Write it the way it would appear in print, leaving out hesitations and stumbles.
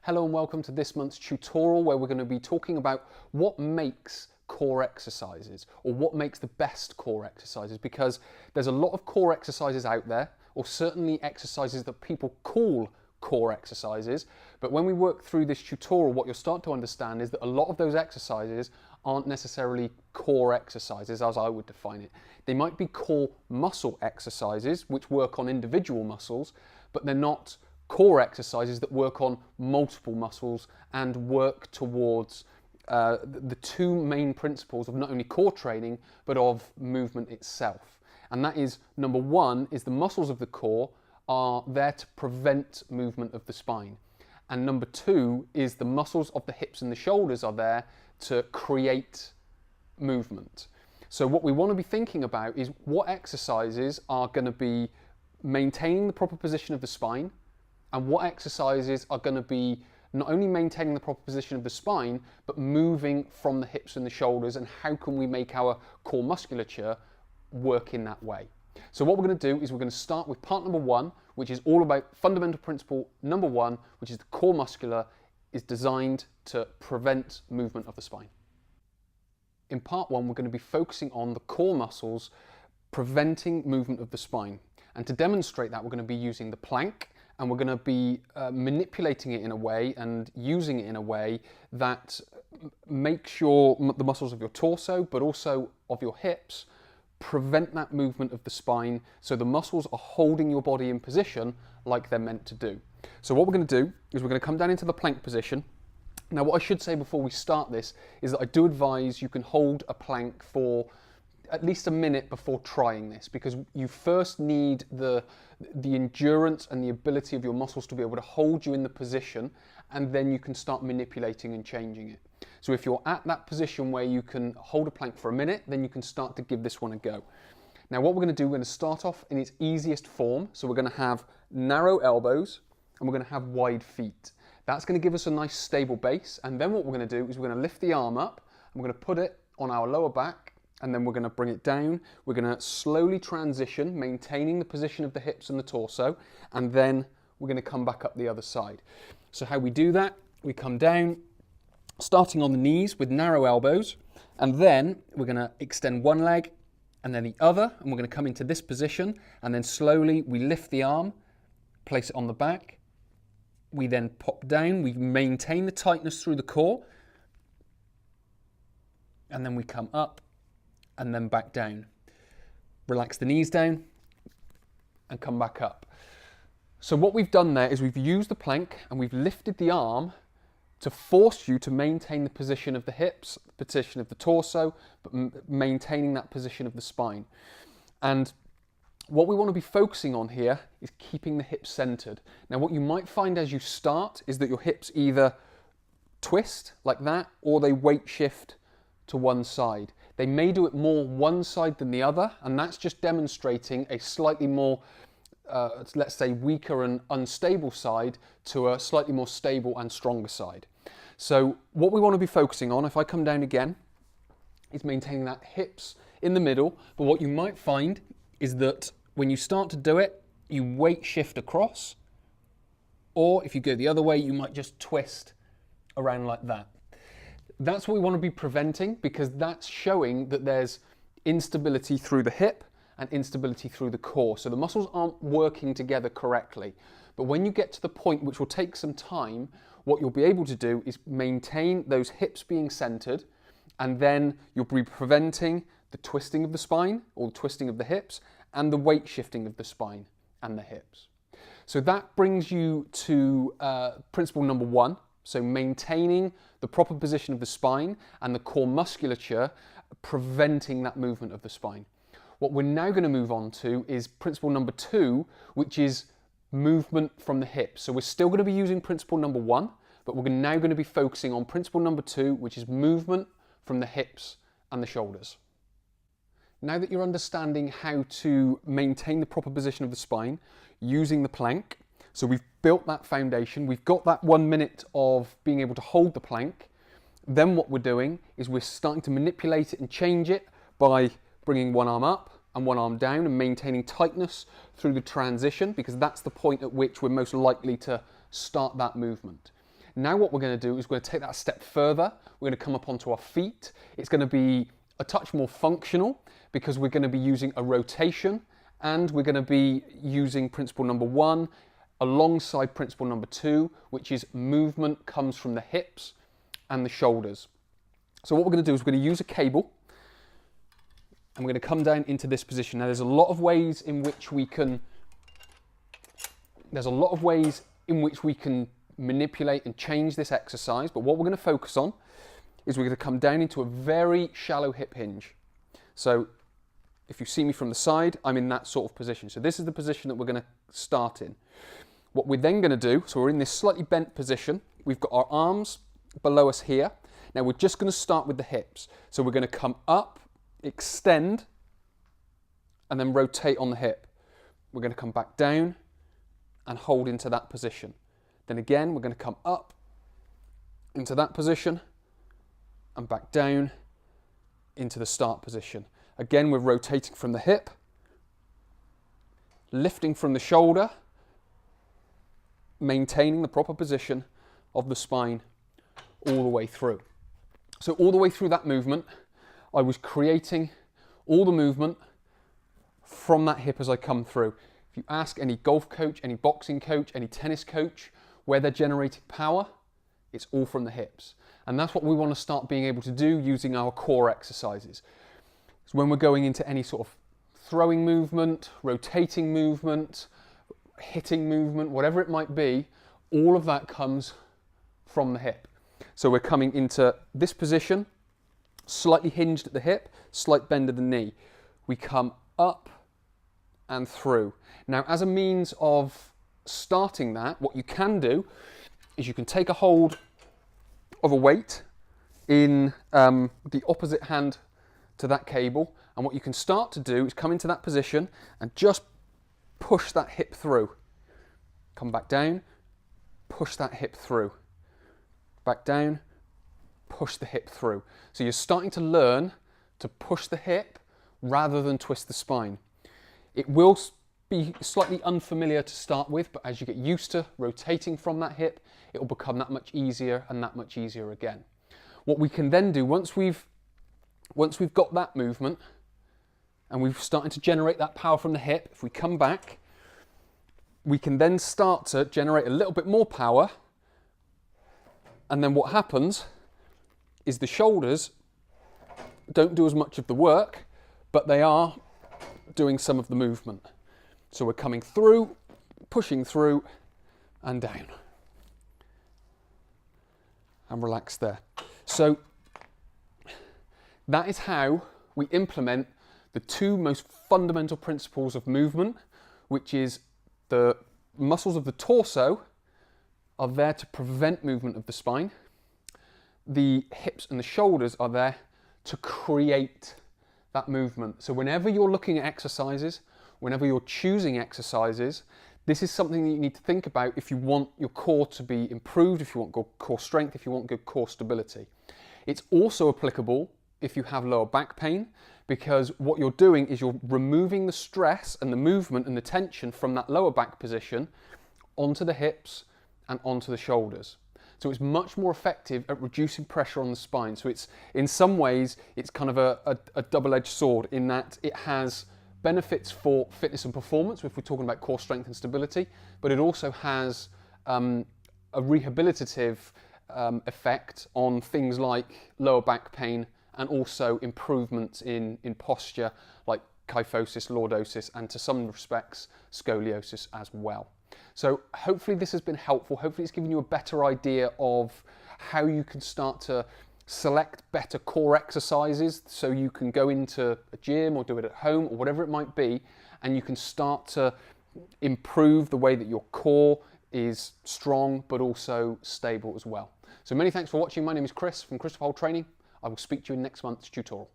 Hello and welcome to this month's tutorial where we're going to be talking about what makes core exercises or what makes the best core exercises, because there's a lot of core exercises out there, or certainly exercises that people call core exercises, but when we work through this tutorial what you'll start to understand is that a lot of those exercises aren't necessarily core exercises as I would define it. They might be core muscle exercises which work on individual muscles, but they're not core exercises that work on multiple muscles and work towards the two main principles of not only core training but of movement itself. And that is, number one is the muscles of the core are there to prevent movement of the spine, and number two is the muscles of the hips and the shoulders are there to create movement. So what we want to be thinking about is what exercises are going to be maintaining the proper position of the spine, and what exercises are going to be not only maintaining the proper position of the spine, but moving from the hips and the shoulders, and how can we make our core musculature work in that way. So what we're going to do is we're going to start with part number one, which is all about fundamental principle number one, which is the core muscular is designed to prevent movement of the spine. In part one, we're going to be focusing on the core muscles preventing movement of the spine. And to demonstrate that, we're going to be using the plank, and we're going to be manipulating it in a way and using it in a way that makes the muscles of your torso, but also of your hips, prevent that movement of the spine, so the muscles are holding your body in position like they're meant to do. So what we're going to do is we're going to come down into the plank position. Now what I should say before we start this is that I do advise you can hold a plank for at least a minute before trying this, because you first need the endurance and the ability of your muscles to be able to hold you in the position, and then you can start manipulating and changing it. So if you're at that position where you can hold a plank for a minute, then you can start to give this one a go. Now what we're going to do, we're going to start off in its easiest form. So we're going to have narrow elbows and we're going to have wide feet. That's going to give us a nice stable base, and then what we're going to do is we're going to lift the arm up and we're going to put it on our lower back, and then we're going to bring it down. We're going to slowly transition, maintaining the position of the hips and the torso, and then we're going to come back up the other side. So how we do that, we come down, starting on the knees with narrow elbows, and then we're going to extend one leg and then the other, and we're going to come into this position, and then slowly we lift the arm, place it on the back. We then pop down, we maintain the tightness through the core, and then we come up and then back down. Relax the knees down and come back up. So what we've done there is we've used the plank and we've lifted the arm to force you to maintain the position of the hips, the position of the torso, but maintaining that position of the spine. And what we want to be focusing on here is keeping the hips centered. Now what you might find as you start is that your hips either twist like that, or they weight shift to one side. They may do it more one side than the other, and that's just demonstrating a slightly more, let's say, weaker and unstable side to a slightly more stable and stronger side. So what we want to be focusing on, if I come down again, is maintaining that hips in the middle. But what you might find is that when you start to do it, you weight shift across, or if you go the other way, you might just twist around like that. That's what we want to be preventing, because that's showing that there's instability through the hip and instability through the core. So the muscles aren't working together correctly. But when you get to the point, which will take some time, what you'll be able to do is maintain those hips being centered, and then you'll be preventing the twisting of the spine or the twisting of the hips and the weight shifting of the spine and the hips. So that brings you to principle number one. So maintaining the proper position of the spine and the core musculature, preventing that movement of the spine. What we're now going to move on to is principle number two, which is movement from the hips. So we're still going to be using principle number one, but we're now going to be focusing on principle number two, which is movement from the hips and the shoulders. Now that you're understanding how to maintain the proper position of the spine using the plank, so we've built that foundation, we've got that 1 minute of being able to hold the plank, then what we're doing is we're starting to manipulate it and change it by bringing one arm up and one arm down and maintaining tightness through the transition, because that's the point at which we're most likely to start that movement. Now what we're going to do is we're going to take that a step further. We're going to come up onto our feet. It's going to be a touch more functional because we're going to be using a rotation, and we're going to be using principle number 1 alongside principle number 2, which is movement comes from the hips and the shoulders. So what we're going to do is we're going to use a cable, and we're going to come down into this position. Now there's a lot of ways in which we can manipulate and change this exercise, but what we're going to focus on is we're going to come down into a very shallow hip hinge. So if you see me from the side, I'm in that sort of position. So this is the position that we're going to start in. What we're then going to do, so we're in this slightly bent position, we've got our arms below us here. Now we're just going to start with the hips. So we're going to come up, extend, and then rotate on the hip. We're going to come back down and hold into that position. Then again, we're going to come up into that position and back down into the start position. Again, we're rotating from the hip, lifting from the shoulder, maintaining the proper position of the spine all the way through. So all the way through that movement, I was creating all the movement from that hip as I come through. If you ask any golf coach, any boxing coach, any tennis coach, where they're generating power, it's all from the hips. And that's what we want to start being able to do using our core exercises. So when we're going into any sort of throwing movement, rotating movement, hitting movement, whatever it might be, all of that comes from the hip. So we're coming into this position, slightly hinged at the hip, slight bend of the knee. We come up and through. Now, as a means of starting that, what you can do is you can take a hold of a weight in the opposite hand to that cable, and what you can start to do is come into that position and just push that hip through. Come back down, push that hip through. Back down, push the hip through. So you're starting to learn to push the hip rather than twist the spine. It will be slightly unfamiliar to start with, but as you get used to rotating from that hip, it will become that much easier and that much easier again. What we can then do, once we've got that movement and we've started to generate that power from the hip, if we come back, we can then start to generate a little bit more power, and then what happens is the shoulders don't do as much of the work, but they are doing some of the movement. So we're coming through, pushing through, and down. And relax there. So that is how we implement the two most fundamental principles of movement, which is the muscles of the torso are there to prevent movement of the spine. The hips and the shoulders are there to create that movement. So whenever you're looking at exercises, whenever you're choosing exercises, this is something that you need to think about if you want your core to be improved, if you want good core strength, if you want good core stability. It's also applicable if you have lower back pain, because what you're doing is you're removing the stress and the movement and the tension from that lower back position onto the hips and onto the shoulders. So it's much more effective at reducing pressure on the spine. So it's, in some ways, it's kind of a double-edged sword in that it has benefits for fitness and performance if we're talking about core strength and stability, but it also has a rehabilitative effect on things like lower back pain and also improvements in posture like kyphosis, lordosis, and to some respects scoliosis as well. So hopefully this has been helpful. Hopefully it's given you a better idea of how you can start to select better core exercises so you can go into a gym or do it at home or whatever it might be, and you can start to improve the way that your core is strong but also stable as well. So many thanks for watching. My name is Chris from Christopher Hole Training. I will speak to you in next month's tutorial.